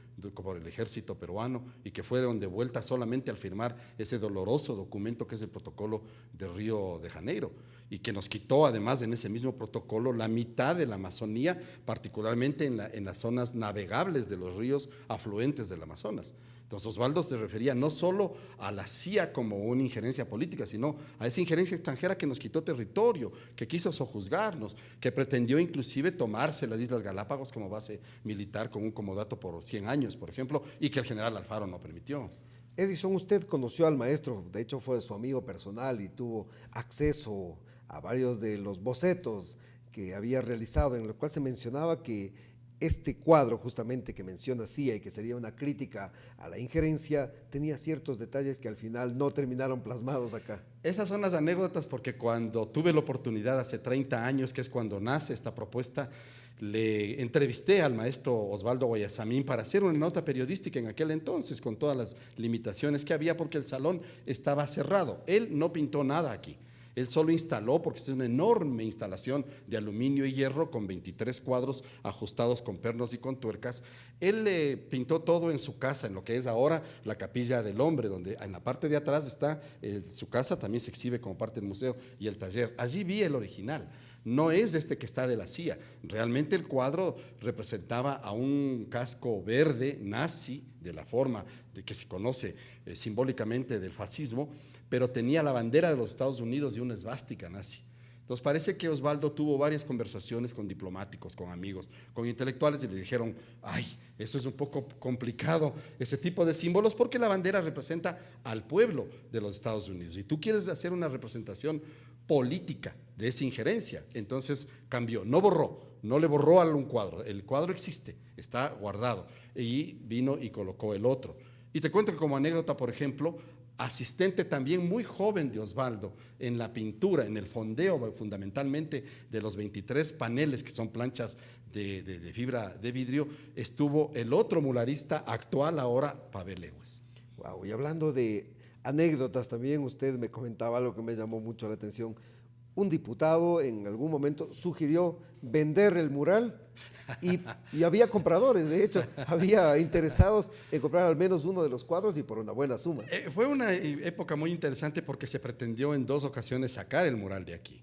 por el ejército peruano y que fueron devueltas solamente al firmar ese doloroso documento que es el protocolo de Río de Janeiro, y que nos quitó además en ese mismo protocolo la mitad de la Amazonía, particularmente en las zonas navegables de los ríos afluentes del Amazonas. Entonces Osvaldo se refería no solo a la CIA como una injerencia política, sino a esa injerencia extranjera que nos quitó territorio, que quiso sojuzgarnos, que pretendió inclusive tomarse las Islas Galápagos como base militar con un comodato por 100 años, por ejemplo, y que el general Alfaro no permitió. Edison, usted conoció al maestro, de hecho fue su amigo personal y tuvo acceso a varios de los bocetos que había realizado, en el cual se mencionaba que este cuadro justamente que menciona CIA y que sería una crítica a la injerencia, tenía ciertos detalles que al final no terminaron plasmados acá. Esas son las anécdotas, porque cuando tuve la oportunidad hace 30 años, que es cuando nace esta propuesta, le entrevisté al maestro Osvaldo Guayasamín para hacer una nota periodística en aquel entonces, con todas las limitaciones que había, porque el salón estaba cerrado. Él no pintó nada aquí. Él solo instaló, porque es una enorme instalación de aluminio y hierro con 23 cuadros ajustados con pernos y con tuercas. Él pintó todo en su casa, en lo que es ahora la Capilla del Hombre, donde en la parte de atrás está su casa, también se exhibe como parte del museo, y el taller. Allí vi el original. No es este que está de la CIA. Realmente el cuadro representaba a un casco verde nazi, de la forma de que se conoce simbólicamente del fascismo, pero tenía la bandera de los Estados Unidos y una esvástica nazi. Entonces parece que Osvaldo tuvo varias conversaciones con diplomáticos, con amigos, con intelectuales, y le dijeron, ay, eso es un poco complicado, ese tipo de símbolos, porque la bandera representa al pueblo de los Estados Unidos, y tú quieres hacer una representación política de esa injerencia. Entonces cambió, no borró, no le borró a un cuadro, el cuadro existe, está guardado, y vino y colocó el otro. Y te cuento que como anécdota, por ejemplo, asistente también muy joven de Osvaldo en la pintura, en el fondeo fundamentalmente de los 23 paneles que son planchas de fibra de vidrio, estuvo el otro mularista actual ahora, Pavel Lewis. Wow, y hablando de anécdotas también, usted me comentaba algo que me llamó mucho la atención. Un diputado en algún momento sugirió vender el mural y había compradores, de hecho, había interesados en comprar al menos uno de los cuadros y por una buena suma. Fue una época muy interesante porque se pretendió en 2 ocasiones sacar el mural de aquí.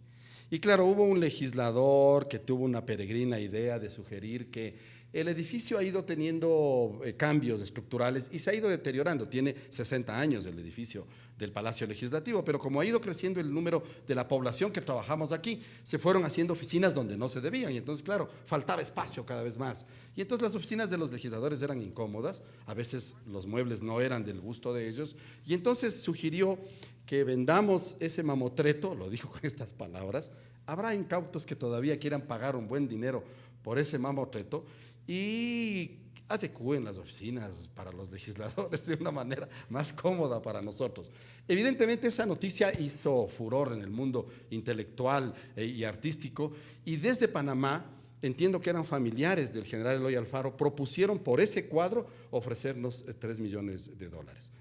Y claro, hubo un legislador que tuvo una peregrina idea de sugerir que el edificio ha ido teniendo cambios estructurales y se ha ido deteriorando. Tiene 60 años el edificio del Palacio Legislativo, pero como ha ido creciendo el número de la población que trabajamos aquí, se fueron haciendo oficinas donde no se debían, y entonces, claro, faltaba espacio cada vez más. Y entonces las oficinas de los legisladores eran incómodas, a veces los muebles no eran del gusto de ellos, y entonces sugirió que vendamos ese mamotreto, lo dijo con estas palabras. Habrá incautos que todavía quieran pagar un buen dinero por ese mamotreto, y adecúen las oficinas para los legisladores de una manera más cómoda para nosotros. Evidentemente esa noticia hizo furor en el mundo intelectual y artístico, y desde Panamá, entiendo que eran familiares del general Eloy Alfaro, propusieron por ese cuadro ofrecernos $3 millones.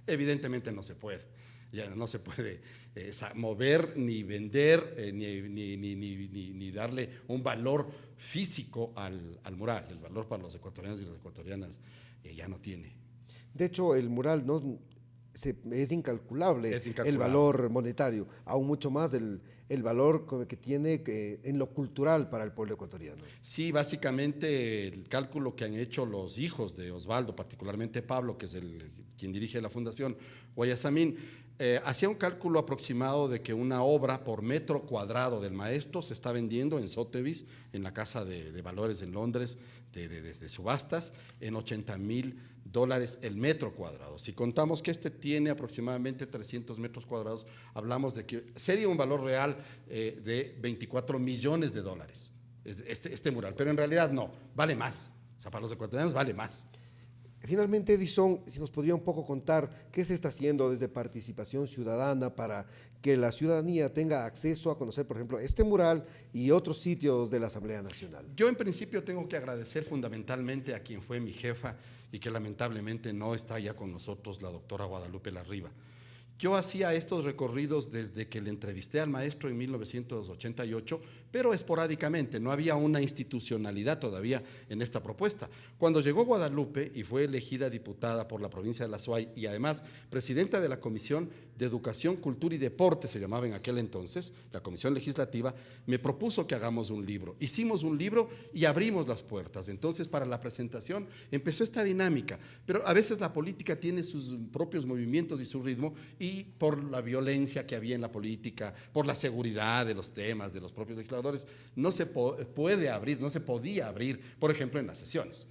Evidentemente no se puede. Ya no se puede mover, ni vender, ni darle un valor físico al mural. El valor para los ecuatorianos y las ecuatorianas ya no tiene. De hecho, el mural no es incalculable, el valor monetario, aún mucho más el valor que tiene en lo cultural para el pueblo ecuatoriano. Sí, básicamente el cálculo que han hecho los hijos de Osvaldo, particularmente Pablo, que es quien dirige la Fundación Guayasamín, hacía un cálculo aproximado de que una obra por metro cuadrado del maestro se está vendiendo en Sotheby's, en la casa de valores en Londres, de subastas, en $80,000 el metro cuadrado. Si contamos que este tiene aproximadamente 300 metros cuadrados, hablamos de que sería un valor real de $24 millones. Este mural, pero en realidad no, vale más. O sea, para los ecuatorianos vale más. Finalmente, Edison, si nos podría un poco contar qué se está haciendo desde Participación Ciudadana para que la ciudadanía tenga acceso a conocer, por ejemplo, este mural y otros sitios de la Asamblea Nacional. Yo en principio tengo que agradecer fundamentalmente a quien fue mi jefa y que lamentablemente no está ya con nosotros, la doctora Guadalupe Larriba. Yo hacía estos recorridos desde que le entrevisté al maestro en 1988, pero esporádicamente, no había una institucionalidad todavía en esta propuesta. Cuando llegó Guadalupe y fue elegida diputada por la provincia de La Suay y además presidenta de la Comisión de Educación, Cultura y Deporte, se llamaba en aquel entonces, la Comisión Legislativa, me propuso que hagamos un libro. Hicimos un libro y abrimos las puertas. Entonces, para la presentación empezó esta dinámica, pero a veces la política tiene sus propios movimientos y su ritmo, y por la violencia que había en la política, por la seguridad de los temas de los propios legisladores, no se podía abrir, por ejemplo, en las sesiones.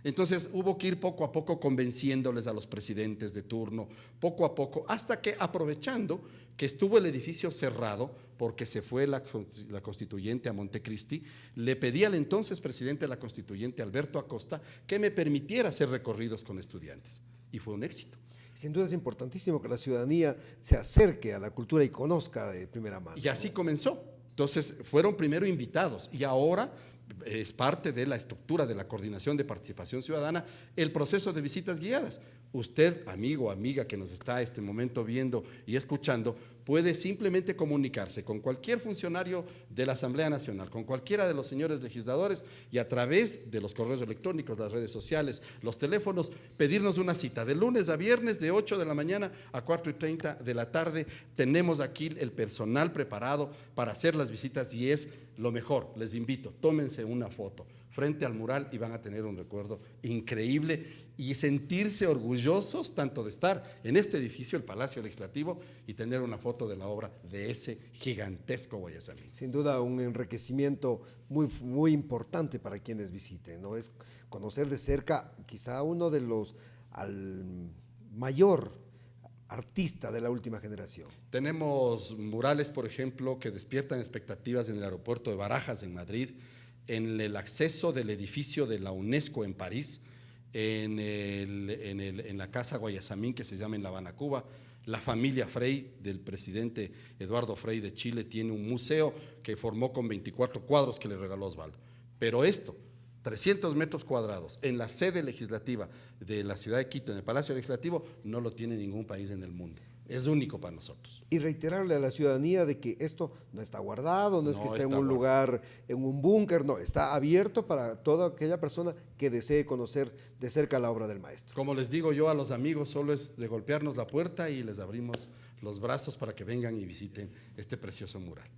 Entonces hubo que ir poco a poco convenciéndoles a los presidentes de turno, poco a poco, hasta que, aprovechando que estuvo el edificio cerrado porque se fue la constituyente a Montecristi, le pedí al entonces presidente de la constituyente, Alberto Acosta, que me permitiera hacer recorridos con estudiantes, y fue un éxito. Sin duda es importantísimo que la ciudadanía se acerque a la cultura y conozca de primera mano. Y así comenzó. Entonces fueron primero invitados y ahora es parte de la estructura de la Coordinación de Participación Ciudadana el proceso de visitas guiadas. Usted, amigo o amiga que nos está este momento viendo y escuchando, puede simplemente comunicarse con cualquier funcionario de la Asamblea Nacional, con cualquiera de los señores legisladores, y a través de los correos electrónicos, las redes sociales, los teléfonos, pedirnos una cita de lunes a viernes de 8 de la mañana a 4:30 de la tarde. Tenemos aquí el personal preparado para hacer las visitas y es lo mejor. Les invito, tómense una foto frente al mural y van a tener un recuerdo increíble y sentirse orgullosos tanto de estar en este edificio, el Palacio Legislativo, y tener una foto de la obra de ese gigantesco Guayasamín. Sin duda un enriquecimiento muy importante para quienes visiten, ¿no? Es conocer de cerca quizá uno de los mayor artista de la última generación. Tenemos murales, por ejemplo, que despiertan expectativas en el aeropuerto de Barajas, en Madrid, en el acceso del edificio de la UNESCO en París, en la Casa Guayasamín, que se llama en La Habana, Cuba. La familia Frey, del presidente Eduardo Frey de Chile, tiene un museo que formó con 24 cuadros que le regaló Osvaldo. Pero esto, 300 metros cuadrados, en la sede legislativa de la ciudad de Quito, en el Palacio Legislativo, no lo tiene ningún país en el mundo. Es único para nosotros. Y reiterarle a la ciudadanía de que esto no está guardado, no es que esté en un lugar, en un búnker, no, está abierto para toda aquella persona que desee conocer de cerca la obra del maestro. Como les digo yo a los amigos, solo es de golpearnos la puerta y les abrimos los brazos para que vengan y visiten este precioso mural.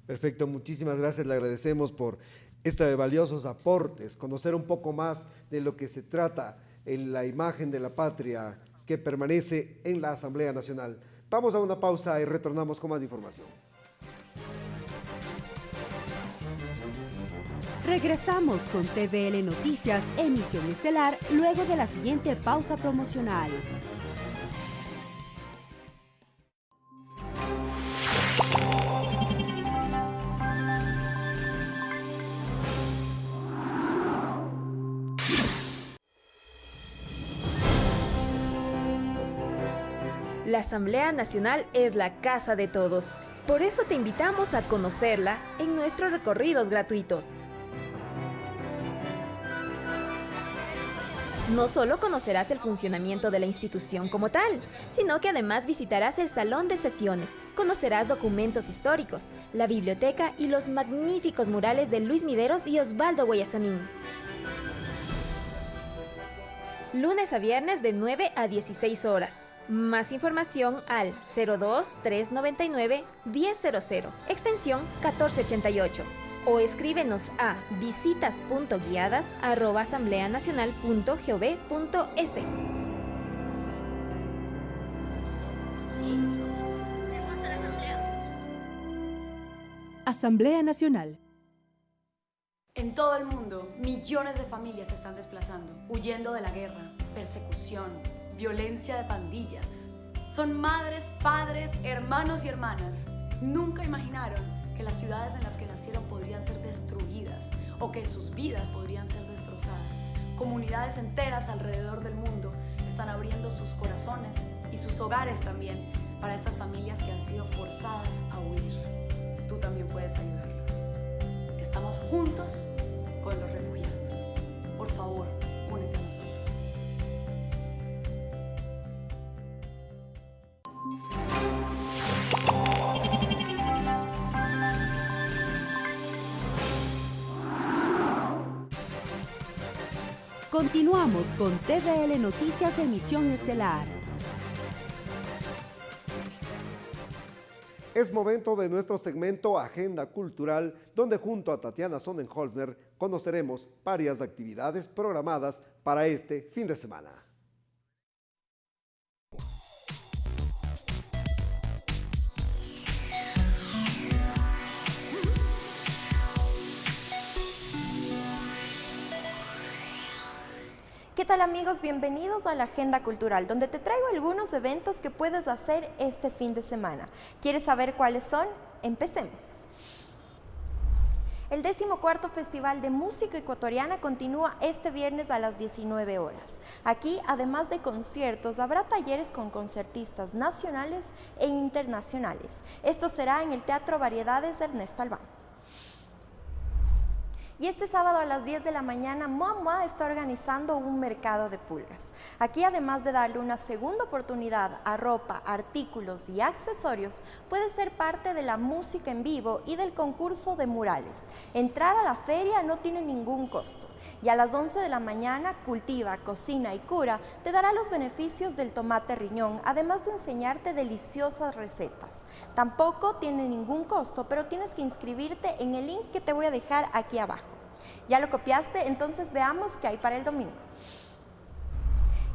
Perfecto, muchísimas gracias, le agradecemos por estos valiosos aportes, conocer un poco más de lo que se trata en la imagen de la patria que permanece en la Asamblea Nacional. Vamos a una pausa y retornamos con más información. Regresamos con TVL Noticias, emisión estelar, luego de la siguiente pausa promocional. La Asamblea Nacional es la casa de todos. Por eso te invitamos a conocerla en nuestros recorridos gratuitos. No solo conocerás el funcionamiento de la institución como tal, sino que además visitarás el salón de sesiones, conocerás documentos históricos, la biblioteca y los magníficos murales de Luis Mideros y Osvaldo Guayasamín. Lunes a viernes de 9 a 16 horas. Más información al 02-399-1000, extensión 1488. O escríbenos a visitas.guiadas@asambleanacional.gov.es. Asamblea Nacional. En todo el mundo, millones de familias se están desplazando, huyendo de la guerra, persecución, violencia de pandillas. Son madres, padres, hermanos y hermanas. Nunca imaginaron que las ciudades en las que nacieron podrían ser destruidas o que sus vidas podrían ser destrozadas. Comunidades enteras alrededor del mundo están abriendo sus corazones y sus hogares también para estas familias que han sido forzadas a huir. Tú también puedes ayudarlos. Estamos juntos con los refugiados. Por favor, únete a nosotros. Continuamos con TVL Noticias Emisión Estelar. Es momento de nuestro segmento Agenda Cultural, donde junto a Tatiana Sonnenholzner conoceremos varias actividades programadas para este fin de semana. ¿Qué tal amigos? Bienvenidos a la Agenda Cultural, donde te traigo algunos eventos que puedes hacer este fin de semana. ¿Quieres saber cuáles son? Empecemos. El 14º Festival de Música Ecuatoriana continúa este viernes a las 19 horas. Aquí, además de conciertos, habrá talleres con concertistas nacionales e internacionales. Esto será en el Teatro Variedades de Ernesto Albán. Y este sábado a las 10 de la mañana, MOMA está organizando un mercado de pulgas. Aquí, además de darle una segunda oportunidad a ropa, artículos y accesorios, puedes ser parte de la música en vivo y del concurso de murales. Entrar a la feria no tiene ningún costo. Y a las 11 de la mañana, Cultiva, Cocina y Cura te dará los beneficios del tomate riñón, además de enseñarte deliciosas recetas. Tampoco tiene ningún costo, pero tienes que inscribirte en el link que te voy a dejar aquí abajo. ¿Ya lo copiaste? Entonces veamos qué hay para el domingo.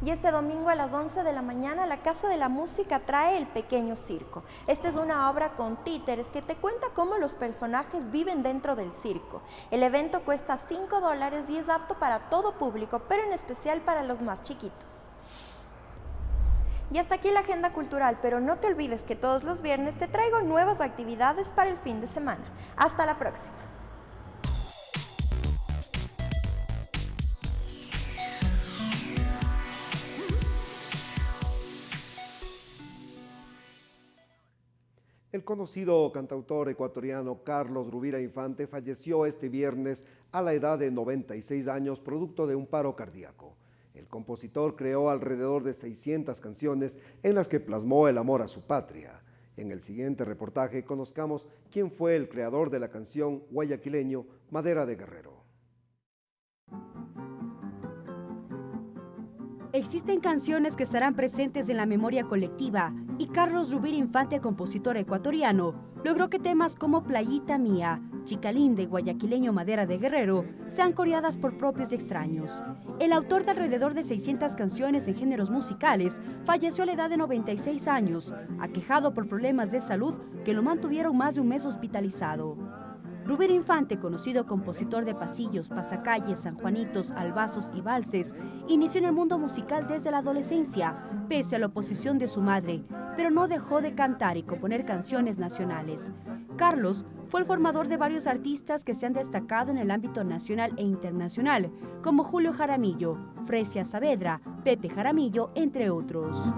Y este domingo a las 11 de la mañana la Casa de la Música trae El Pequeño Circo. Esta es una obra con títeres que te cuenta cómo los personajes viven dentro del circo. El evento cuesta $5 y es apto para todo público, pero en especial para los más chiquitos. Y hasta aquí la agenda cultural, pero no te olvides que todos los viernes te traigo nuevas actividades para el fin de semana. Hasta la próxima. El conocido cantautor ecuatoriano Carlos Rubira Infante falleció este viernes a la edad de 96 años producto de un paro cardíaco. El compositor creó alrededor de 600 canciones en las que plasmó el amor a su patria. En el siguiente reportaje conozcamos quién fue el creador de la canción guayaquileño Madera de Guerrero. Existen canciones que estarán presentes en la memoria colectiva y Carlos Rubira Infante, compositor ecuatoriano, logró que temas como Playita Mía, Chica Linda y Guayaquileño Madera de Guerrero sean coreadas por propios y extraños. El autor de alrededor de 600 canciones en géneros musicales falleció a la edad de 96 años, aquejado por problemas de salud que lo mantuvieron más de un mes hospitalizado. Rubira Infante, conocido compositor de pasillos, pasacalles, sanjuanitos, albazos y valses, inició en el mundo musical desde la adolescencia, pese a la oposición de su madre, pero no dejó de cantar y componer canciones nacionales. Carlos fue el formador de varios artistas que se han destacado en el ámbito nacional e internacional, como Julio Jaramillo, Fresia Saavedra, Pepe Jaramillo, entre otros.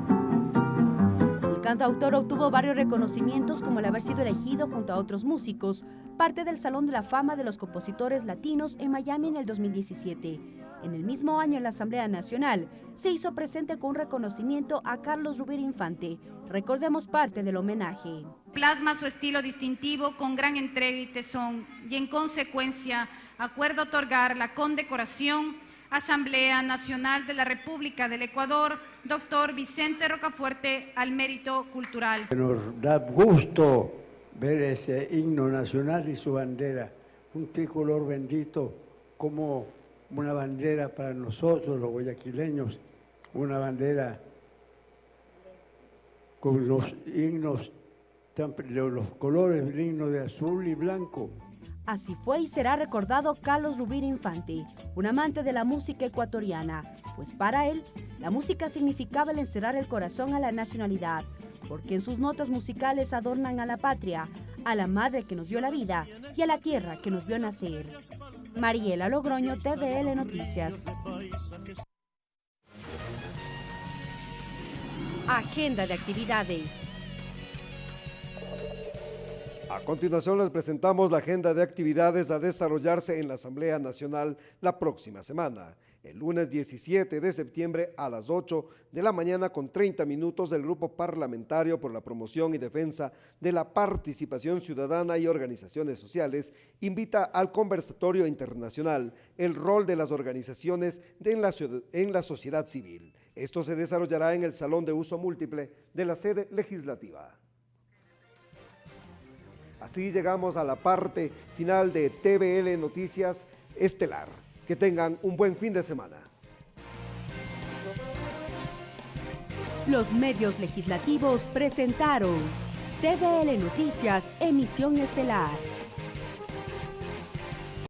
El cantautor obtuvo varios reconocimientos, como el haber sido elegido junto a otros músicos parte del Salón de la Fama de los Compositores Latinos en Miami en el 2017. En el mismo año, en la Asamblea Nacional se hizo presente con un reconocimiento a Carlos Rubira Infante. Recordemos parte del homenaje. Plasma su estilo distintivo con gran entrega y tesón, y en consecuencia acuerda otorgar la condecoración Asamblea Nacional de la República del Ecuador, doctor Vicente Rocafuerte, al mérito cultural. Nos da gusto ver ese himno nacional y su bandera, un tricolor bendito como una bandera para nosotros los guayaquileños, una bandera con los himnos, los colores del himno de azul y blanco. Así fue y será recordado Carlos Rubira Infante, un amante de la música ecuatoriana, pues para él la música significaba el encerrar el corazón a la nacionalidad, porque en sus notas musicales adornan a la patria, a la madre que nos dio la vida y a la tierra que nos vio nacer. Mariela Logroño, TVL Noticias. Agenda de actividades. A continuación les presentamos la agenda de actividades a desarrollarse en la Asamblea Nacional la próxima semana. El lunes 17 de septiembre a las 8 de la mañana con 30 minutos el Grupo Parlamentario por la Promoción y Defensa de la Participación Ciudadana y Organizaciones Sociales invita al conversatorio internacional el rol de las organizaciones en la sociedad civil. Esto se desarrollará en el Salón de Uso Múltiple de la sede legislativa. Así llegamos a la parte final de TVL Noticias Estelar. Que tengan un buen fin de semana. Los medios legislativos presentaron TVL Noticias, emisión estelar.